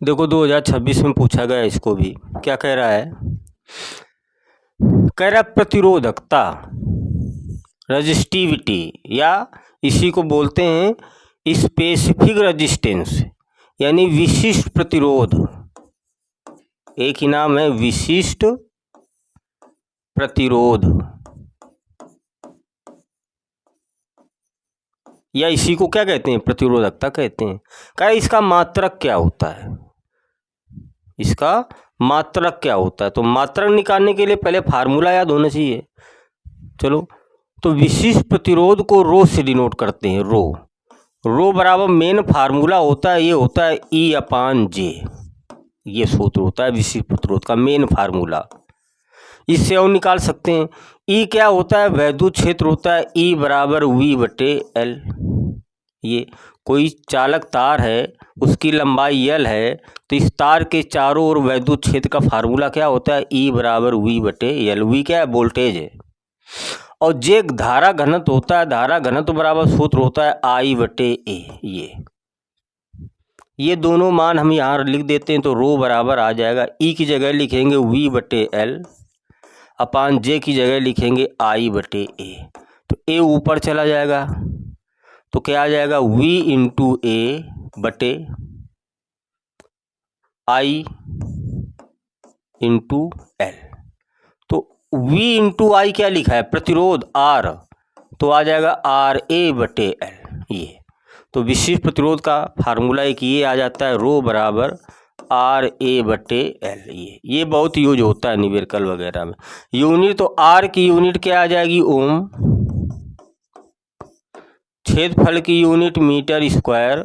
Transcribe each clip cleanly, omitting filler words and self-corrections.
देखो 2026 में पूछा गया इसको भी। क्या कह रहा है? कह रहा प्रतिरोधकता, रजिस्टिविटी, या इसी को बोलते हैं स्पेसिफिक रेजिस्टेंस, यानी विशिष्ट प्रतिरोध। एक ही नाम है विशिष्ट प्रतिरोध, या इसी को क्या कहते हैं? प्रतिरोधकता कहते हैं। क्या इसका मात्रक क्या होता है? इसका मात्रक क्या होता है? तो मात्रक निकालने के लिए पहले फार्मूला याद होना चाहिए। चलो, तो विशिष्ट प्रतिरोध को रो से डिनोट करते हैं। रो बराबर मेन फार्मूला होता है, ये होता है E/J। ये सूत्र होता है विशिष्ट प्रतिरोध का मेन फार्मूला। इससे और निकाल सकते हैं। E क्या होता है? वैद्युत क्षेत्र होता है E बराबर V/L। ये कोई चालक तार है, उसकी लंबाई L है, तो इस तार के चारों ओर वैद्युत क्षेत्र का फार्मूला क्या होता है? E बराबर V/L। V क्या है? वोल्टेज है। और J धारा घनत्व होता है। धारा घनत्व बराबर सूत्र होता है I/A। ये दोनों मान हम यहाँ लिख देते हैं, तो रो बराबर आ जाएगा। E की जगह लिखेंगे V/L, अपान J की जगह लिखेंगे I/A। तो A ऊपर चला जाएगा, तो क्या आ जाएगा? V/A/I/L। तो V/I क्या लिखा है? प्रतिरोध R, तो आ जाएगा RA/L। ये तो विशिष्ट प्रतिरोध का फार्मूला एक ये आ जाता है, रो बराबर RA/L। ये बहुत यूज होता है न्यूमेरिकल वगैरह में। यूनिट, तो R की यूनिट क्या आ जाएगी? ओम। क्षेत्रफल की यूनिट मीटर स्क्वायर,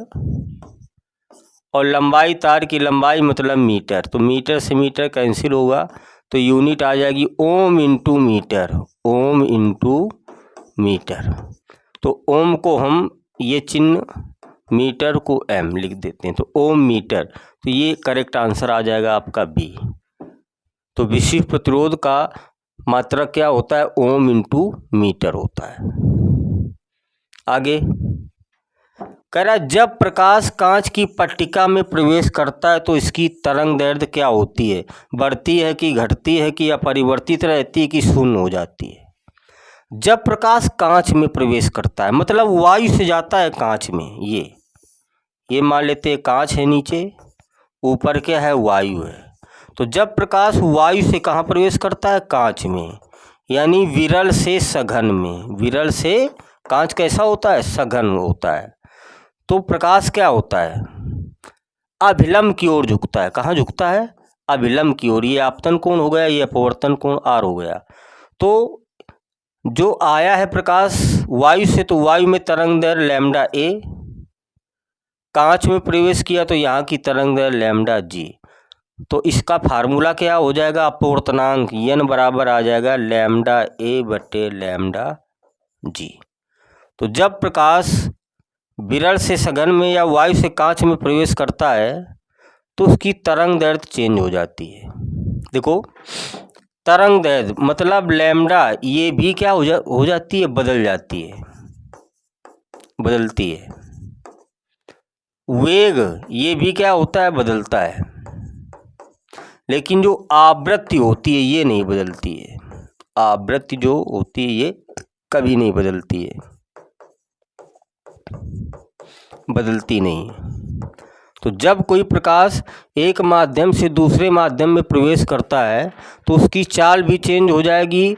और लंबाई, तार की लंबाई मतलब मीटर। तो मीटर से मीटर कैंसिल होगा, तो यूनिट आ जाएगी ohm into meter. Ohm into meter. तो ओम को हम ये चिन्ह, मीटर को M लिख देते हैं, तो ओम मीटर। तो ये करेक्ट आंसर आ जाएगा आपका B। तो विशिष्ट प्रतिरोध का मात्रक क्या होता है? ओम इंटू मीटर होता है। आगे कह रहा है, जब प्रकाश कांच की पट्टिका में प्रवेश करता है तो इसकी तरंग दैर्ध्य क्या होती है? बढ़ती है कि घटती है, कि अपरिवर्तित रहती है, कि शून्य हो जाती है? जब प्रकाश कांच में प्रवेश करता है, मतलब वायु से जाता है कांच में। ये मान लेते हैं कांच है नीचे, ऊपर क्या है? वायु है। तो जब प्रकाश वायु से कहाँ प्रवेश करता है? कांच में, यानी विरल से सघन में। विरल से कांच कैसा होता है? सघन होता है। तो प्रकाश क्या होता है? अभिलंब की ओर झुकता है। कहाँ झुकता है? अभिलंब की ओर। ये आपतन कोण हो गया, ये अपवर्तन कोण R हो गया। तो जो आया है प्रकाश वायु से, तो वायु में तरंग दैर्ध्य लैम्डा A, कांच में प्रवेश किया तो यहाँ की तरंग दैर्ध्य लैम्डा G। तो इसका फार्मूला क्या हो जाएगा? अपवर्तनांक N बराबर आ जाएगा लैम्डा A/लैम्डा G। तो जब प्रकाश विरल से सघन में या वायु से कांच में प्रवेश करता है तो उसकी तरंग दैर्ध्य चेंज हो जाती है। देखो, तरंग दैर्ध्य मतलब लैम्डा, ये भी क्या हो जाती है? बदल जाती है, बदलती है। वेग, ये भी क्या होता है? बदलता है। लेकिन जो आवृत्ति होती है ये नहीं बदलती है। आवृत्ति जो होती है ये कभी नहीं बदलती है, बदलती नहीं है। तो जब कोई प्रकाश एक माध्यम से दूसरे माध्यम में प्रवेश करता है तो उसकी चाल भी चेंज हो जाएगी,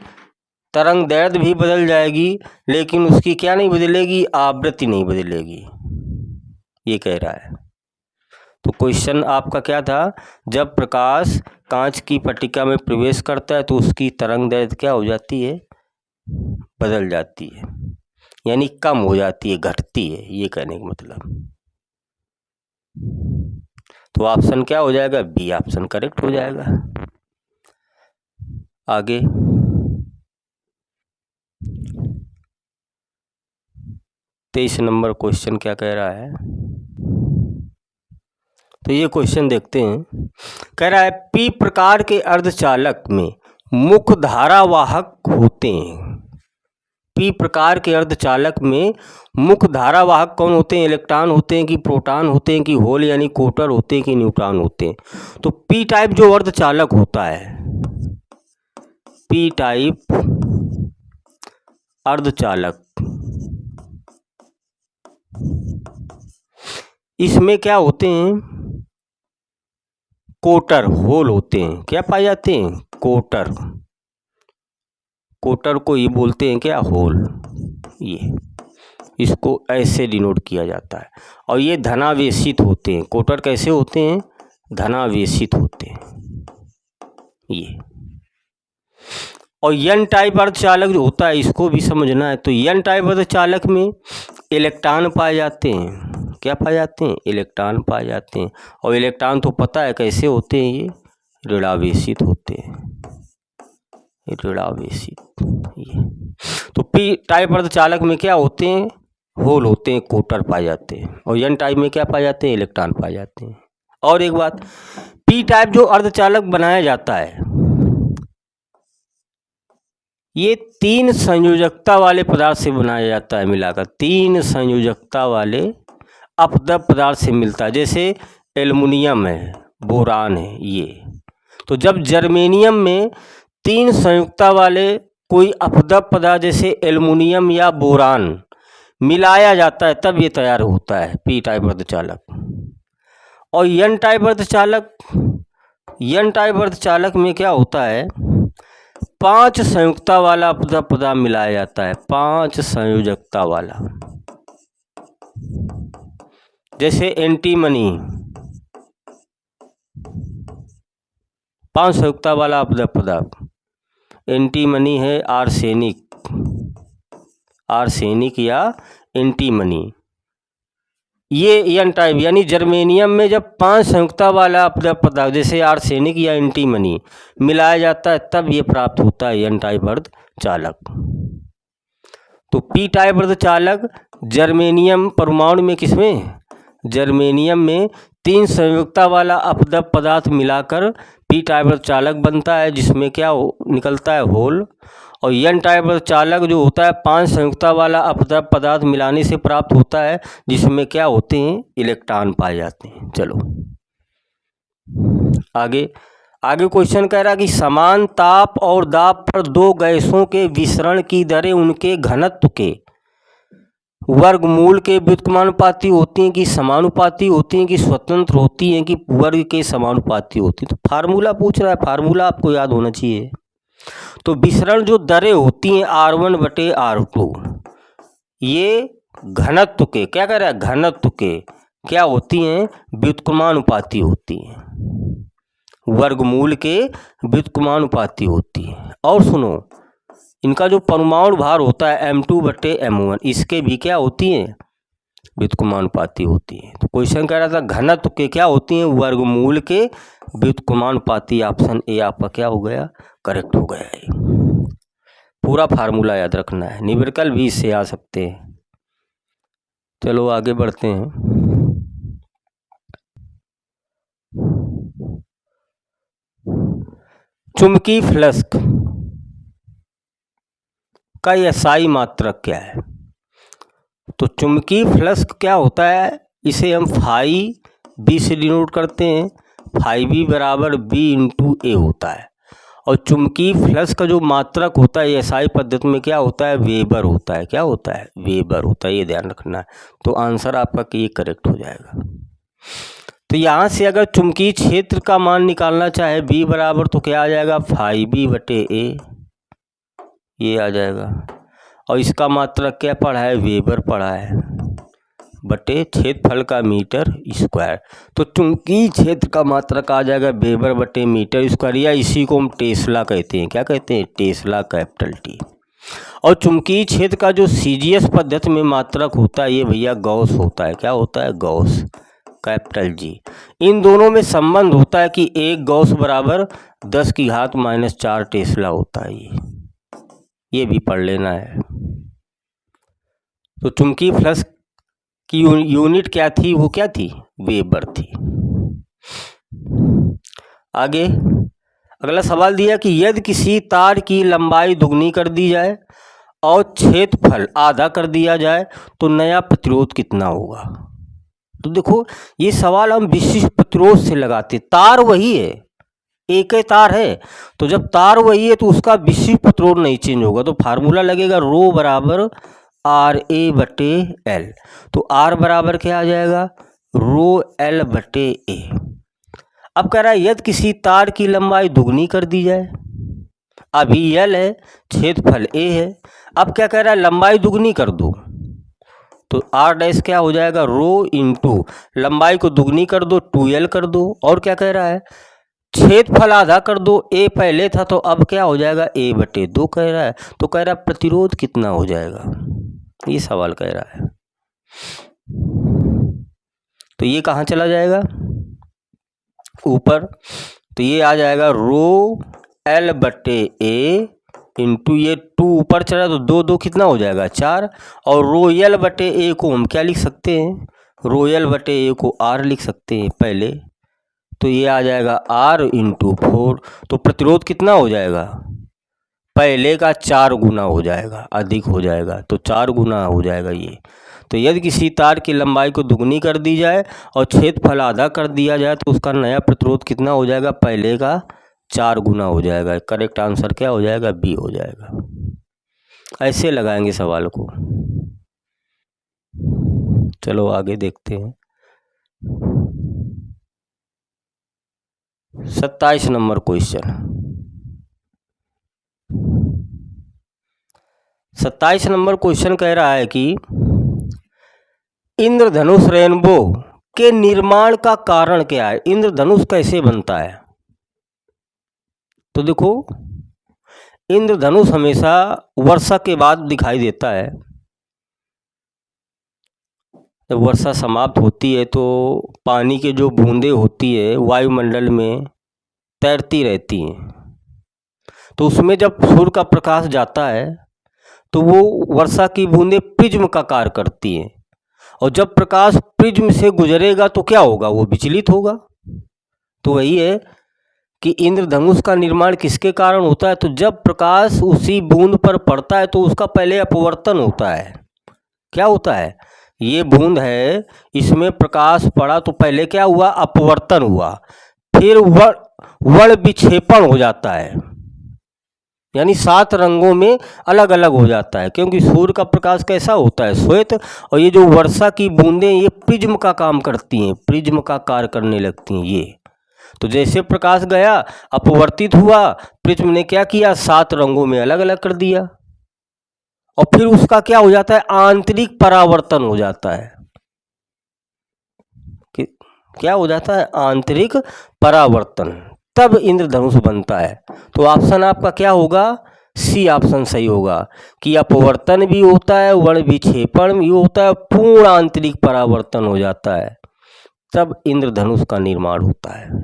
तरंग दैर्ध्य भी बदल जाएगी, लेकिन उसकी क्या नहीं बदलेगी? आवृत्ति नहीं बदलेगी। ये कह रहा है। तो क्वेश्चन आपका क्या था? जब प्रकाश कांच की पट्टिका में प्रवेश करता है तो उसकी तरंग दैर्ध्य क्या हो जाती है? बदल जाती है, यानी कम हो जाती है, घटती है। ये कहने का मतलब। तो ऑप्शन क्या हो जाएगा? B ऑप्शन करेक्ट हो जाएगा। आगे 23 नंबर क्वेश्चन क्या कह रहा है? तो ये क्वेश्चन देखते हैं। कह रहा है, P प्रकार के अर्धचालक में मुख्य धारावाहक होते हैं। पी प्रकार के अर्धचालक में मुख्य धारावाहक कौन होते हैं? इलेक्ट्रॉन होते हैं कि प्रोटॉन होते हैं कि होल यानी कोटर होते हैं कि न्यूट्रॉन होते हैं? तो पी टाइप जो अर्धचालक होता है, पी टाइप अर्धचालक, इसमें क्या होते हैं? कोटर, होल होते हैं। क्या पाए जाते हैं? कोटर। कोटर को ही बोलते हैं क्या? होल। ये इसको ऐसे डिनोट किया जाता है। और ये धनावेशित होते हैं। कोटर कैसे होते हैं? धनावेशित होते हैं ये। और एन टाइप अर्धचालक जो होता है, इसको भी समझना है। तो एन टाइप अर्धचालक में इलेक्ट्रॉन पाए जाते हैं। क्या पाए जाते हैं? इलेक्ट्रॉन पाए जाते हैं। और इलेक्ट्रॉन तो पता है कैसे होते हैं? ये ऋणावेशित होते हैं, ऋणावेशित। ये तो पी टाइप अर्धचालक में क्या होते हैं? होल होते हैं, कोटर पाए जाते हैं। और एन टाइप में क्या पाए जाते हैं? इलेक्ट्रॉन पाए जाते हैं। और एक बात, पी टाइप जो अर्धचालक बनाया जाता है, ये 3 संयोजकता वाले पदार्थ से बनाया जाता है। मिलाकर 3 संयोजकता वाले अपद्रव्य पदार्थ से मिलता है। जैसे एल्युमिनियम है, बोरान है ये। तो जब जर्मेनियम में 3 संयुक्ता वाले कोई अपद्रव्य पदार्थ जैसे एल्युमिनियम या बोरान मिलाया जाता है, तब ये तैयार होता है पी टाइप अर्धचालक। और एन टाइप अर्धचालक, एन टाइप अर्धचालक में क्या होता है? 5 संयुक्ता वाला अपद्रव्य पदार्थ मिलाया जाता है, 5 संयोजकता वाला। जैसे एंटीमनी, 5 संयुक्ता वाला अपद्रव्य पदार्थ। एंटीमनी है आर्सेनिक, आर्सेनिक या एंटीमनी। ये एन टाइप यानी जर्मेनियम में जब 5 संयुक्ता वाला अपद्रव्य पदार्थ जैसे आर्सेनिक या एंटीमनी मिलाया जाता है, तब ये प्राप्त होता है एन टाइप अर्धचालक। तो पी टाइप अर्धचालक जर्मेनियम परमाणु में, किसमें? जर्मेनियम में 3 संयुक्ता वाला अपद्रव्य पदार्थ मिलाकर पी टाइप अर्धचालक बनता है, जिसमें क्या निकलता है? होल। और एन टाइप अर्धचालक जो होता है 5 संयुक्ता वाला अपद्रव्य पदार्थ मिलाने से प्राप्त होता है, जिसमें क्या होते हैं? इलेक्ट्रॉन पाए जाते हैं। चलो आगे क्वेश्चन कह रहा है कि समान ताप और दाब पर 2 गैसों के विसरण की दरें उनके घनत्व के वर्गमूल के व्युत्क्रमानुपाती होती हैं कि समानुपाती होती हैं कि स्वतंत्र होती हैं कि वर्ग के समानुपाती होती हैं? तो फार्मूला पूछ रहा है, फार्मूला आपको याद होना चाहिए। तो विसरण जो दरें होती हैं R1/R2, ये घनत्व के, क्या कह रहा है? घनत्व के क्या होती हैं? व्युत्क्रमानुपाती होती हैं, वर्गमूल के व्युत्क्रमानुपाती होती हैं। और सुनो, इनका जो परमाणु भार होता है M2/M1, इसके भी क्या होती हैं? व्युत्क्रमानुपाती होती हैं। तो क्वेश्चन कह रहा था घनत्व के क्या होती हैं? वर्गमूल के व्युत्क्रमानुपाती। ऑप्शन ए आपका क्या हो गया? करेक्ट हो गया है। पूरा फार्मूला याद रखना है, न्यूमेरिकल भी इससे आ सकते हैं। चलो आगे बढ़ते हैं। चुंबकीय फ्लक्स का SI मात्रक क्या है? तो चुंबकीय फ्लक्स क्या होता है? इसे हम फाई बी से डिनोट करते हैं। फाई बी बराबर B × A होता है। और चुंबकीय फ्लक्स का जो मात्रक होता है SI पद्धति में क्या होता है? वेबर होता है। क्या होता है? वेबर होता है, ये ध्यान रखना है। तो आंसर आपका ये करेक्ट हो जाएगा। तो यहाँ से अगर चुंबकीय क्षेत्र का मान निकालना चाहे B बराबर, तो क्या आ जाएगा? फाई B/A, ये आ जाएगा। और इसका मात्रक क्या पढ़ा है? वेबर पढ़ा है, बटे क्षेत्रफल का मीटर स्क्वायर। तो चुंबकीय क्षेत्र का मात्रक आ जाएगा वेबर/मीटर स्क्वायर, या इसी को हम टेस्ला कहते हैं। क्या कहते हैं? Tesla, capital T। और चुंबकीय क्षेत्र का जो CGS पद्धति में मात्रक होता है, ये भैया गॉस होता है। क्या होता है? Gauss, capital G। इन दोनों में संबंध होता है कि 1 गॉस बराबर 10⁻⁻4 टेस्ला होता है। ये भी पढ़ लेना है। तो चुंबकीय फ्लक्स की यूनिट क्या थी? वो क्या थी? वेबर थी। आगे अगला सवाल दिया कि यदि किसी तार की लंबाई दुगनी कर दी जाए और क्षेत्रफल आधा कर दिया जाए तो नया प्रतिरोध कितना होगा। तो देखो ये सवाल हम विशिष्ट प्रतिरोध से लगाते, तार वही है, एक ही तार है, तो जब तार वही है तो उसका विशिष्ट प्रतिरोध नहीं चेंज होगा। तो फार्मूला लगेगा रो बराबर आर ए बटे एल। तो आर बराबर क्या आ जाएगा, रो एल बटे ए। अब कह रहा है यदि किसी तार की लंबाई दुगनी कर दी जाए, अभी एल है, क्षेत्रफल ए है, अब क्या कह रहा है लंबाई दुगनी कर दो, तो आर डैश क्या हो जाएगा, रो इंटू लंबाई को दुगनी कर दो 2l कर दो, और क्या कह रहा है क्षेत्रफल आधा कर दो, ए पहले था तो अब क्या हो जाएगा ए बटे 2 कह रहा है। तो कह रहा है प्रतिरोध कितना हो जाएगा, ये सवाल कह रहा है। तो ये कहाँ चला जाएगा ऊपर, तो ये आ जाएगा रो एल बटे ए इंटू ये 2 ऊपर चला तो 2 2 कितना हो जाएगा 4, और रो एल बटे ए को हम क्या लिख सकते हैं, रो एल बटे ए को आर लिख सकते हैं पहले, तो ये आ जाएगा आर इंटू 4। तो प्रतिरोध कितना हो जाएगा, पहले का 4 गुना हो जाएगा, अधिक हो जाएगा, तो 4 गुना हो जाएगा ये। तो यदि किसी तार की लंबाई को दुगनी कर दी जाए और क्षेत्रफल आधा कर दिया जाए तो उसका नया प्रतिरोध कितना हो जाएगा, पहले का 4 गुना हो जाएगा। करेक्ट आंसर क्या हो जाएगा, बी हो जाएगा। ऐसे लगाएंगे सवाल को। चलो आगे देखते हैं। 27 नंबर क्वेश्चन। 27 नंबर क्वेश्चन कह रहा है कि इंद्रधनुष रेनबो के निर्माण का कारण क्या है, इंद्रधनुष कैसे बनता है। तो देखो इंद्रधनुष हमेशा वर्षा के बाद दिखाई देता है, जब वर्षा समाप्त होती है तो पानी के जो बूंदें होती है वायुमंडल में तैरती रहती हैं, तो उसमें जब सूर्य का प्रकाश जाता है तो वो वर्षा की बूंदें प्रिज्म का कार्य करती हैं, और जब प्रकाश प्रिज्म से गुजरेगा तो क्या होगा, वो विचलित होगा। तो वही है कि इंद्रधनुष का निर्माण किसके कारण होता है, तो जब प्रकाश उसी बूंद पर पड़ता है तो उसका पहले अपवर्तन होता है। क्या होता है, ये बूंद है, इसमें प्रकाश पड़ा तो पहले क्या हुआ, अपवर्तन हुआ, फिर वर्ण विक्षेपण हो जाता है, यानी 7 रंगों में अलग अलग हो जाता है, क्योंकि सूर्य का प्रकाश कैसा होता है, श्वेत, और ये जो वर्षा की बूंदें ये प्रिज्म का काम करती हैं, प्रिज्म का कार्य करने लगती हैं ये। तो जैसे प्रकाश गया अपवर्तित हुआ, प्रिज्म ने क्या किया 7 रंगों में अलग अलग कर दिया, और फिर उसका क्या हो जाता है, आंतरिक परावर्तन हो जाता है। क्या हो जाता है, आंतरिक परावर्तन, तब इंद्रधनुष बनता है। तो ऑप्शन आपका क्या होगा, सी ऑप्शन सही होगा कि अपवर्तन भी होता है, वर्ण विक्षेपण भी होता है, पूर्ण आंतरिक परावर्तन हो जाता है, तब इंद्रधनुष का निर्माण होता है।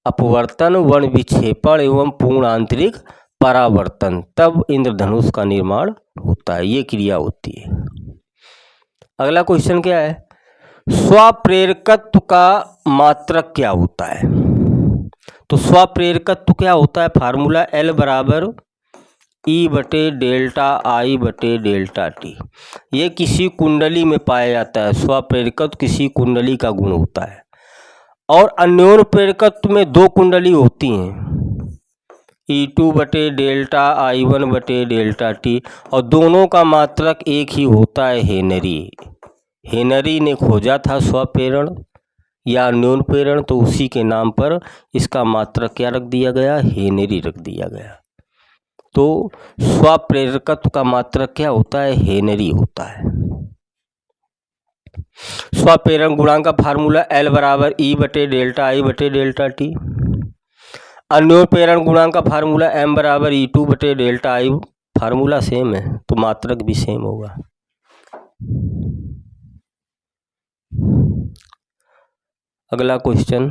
अपवर्तन, वर्ण विक्षेपण एवं पूर्ण आंतरिक परावर्तन, तब इंद्रधनुष का निर्माण होता है, ये क्रिया होती है। अगला क्वेश्चन क्या है, स्वप्रेरकत्व का मात्रक क्या होता है। तो स्वप्रेरकत्व क्या होता है, फार्मूला L बराबर E बटे डेल्टा I बटे डेल्टा टी। ये किसी कुंडली में पाया जाता है, स्वप्रेरकत्व किसी कुंडली का गुण होता है, और अन्योन्य प्रेरकत्व में 2 कुंडली होती हैं, E2 बटे डेल्टा I1 बटे डेल्टा टी, और दोनों का मात्रक एक ही होता है, हेनरी। हेनरी ने खोजा था स्वप्रेरण या अन्योन्य प्रेरण, तो उसी के नाम पर इसका मात्रक क्या रख दिया गया, हेनरी रख दिया गया। तो स्वप्रेरकत्व का मात्रक क्या होता है, हेनरी होता है। स्वप्रेरण गुणांक का फार्मूला L बराबर E बटे डेल्टा I बटे डेल्टा टी। अन्योन्य प्रेरण गुणांक का फार्मूला M बराबर E2 बटे डेल्टा I, फार्मूला सेम है तो मात्रक भी सेम होगा। अगला क्वेश्चन,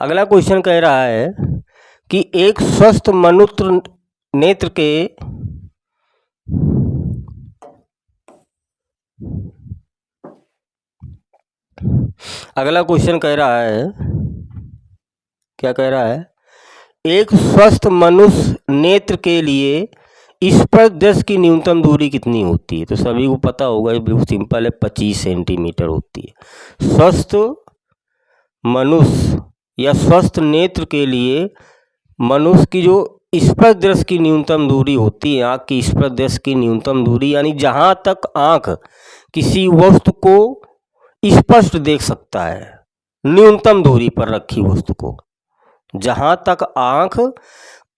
अगला क्वेश्चन कह रहा है कि एक स्वस्थ मनुष्य नेत्र के अगला क्वेश्चन कह रहा है क्या कह रहा है, एक स्वस्थ मनुष्य नेत्र के लिए स्पर्शदर्शी की न्यूनतम दूरी कितनी होती है? तो सभी को पता होगा, ये बिल्कुल सिंपल है, 25 सेंटीमीटर होती है। स्वस्थ मनुष्य या स्वस्थ नेत्र के लिए मनुष्य की जो स्पर्शदर्शी की न्यूनतम दूरी होती है, आँख की स्पर्शदर्शी की न्यूनतम दूरी, यानी जहाँ तक आँख किसी वस्तु को स्पष्ट देख सकता है, न्यूनतम दूरी पर रखी वस्तु को, जहाँ तक आँख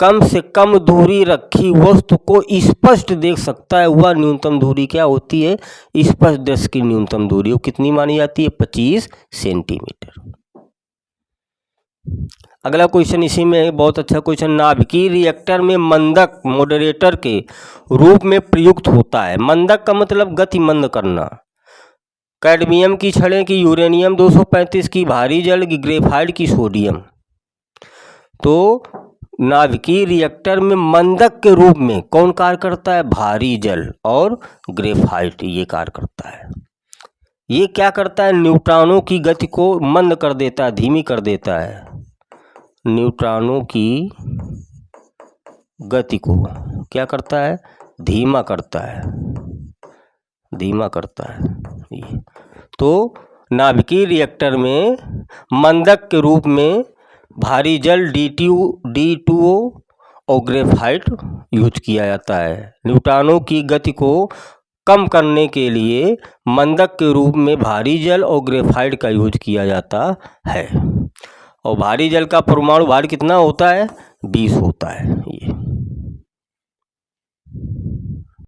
कम से कम दूरी रखी वस्तु को स्पष्ट देख सकता है, वह न्यूनतम दूरी क्या होती है? स्पर्शदर्शी की न्यूनतम दूरी। वो कितनी मानी जाती है? 25 सेंटीमीटर। अगला क्वेश्चन इसी में है, बहुत अच्छा क्वेश्चन। नाभिकीय रिएक्टर में मंदक मॉडरेटर के रूप में प्रयुक्त होता है। मंदक का मतलब गति मंद करना। कैडमियम की छड़ें की यूरेनियम 235 की भारी जल की ग्रेफाइट की सोडियम। तो नाभिकीय रिएक्टर में मंदक के रूप में कौन कार्य करता है? भारी जल और ग्रेफाइट ये कार्य करता है। ये क्या करता है? न्यूट्रॉनों की गति को मंद कर देता है, धीमी कर देता है। न्यूट्रॉनों की गति को क्या करता है? धीमा करता है, धीमा करता है ये। तो नाभिकीय रिएक्टर में मंदक के रूप में भारी जल D2O और ग्रेफाइट यूज किया जाता है। न्यूट्रॉनों की गति को कम करने के लिए मंदक के रूप में भारी जल और ग्रेफाइट का यूज किया जाता है। और भारी जल का परमाणु भार कितना होता है? 20 होता है ये।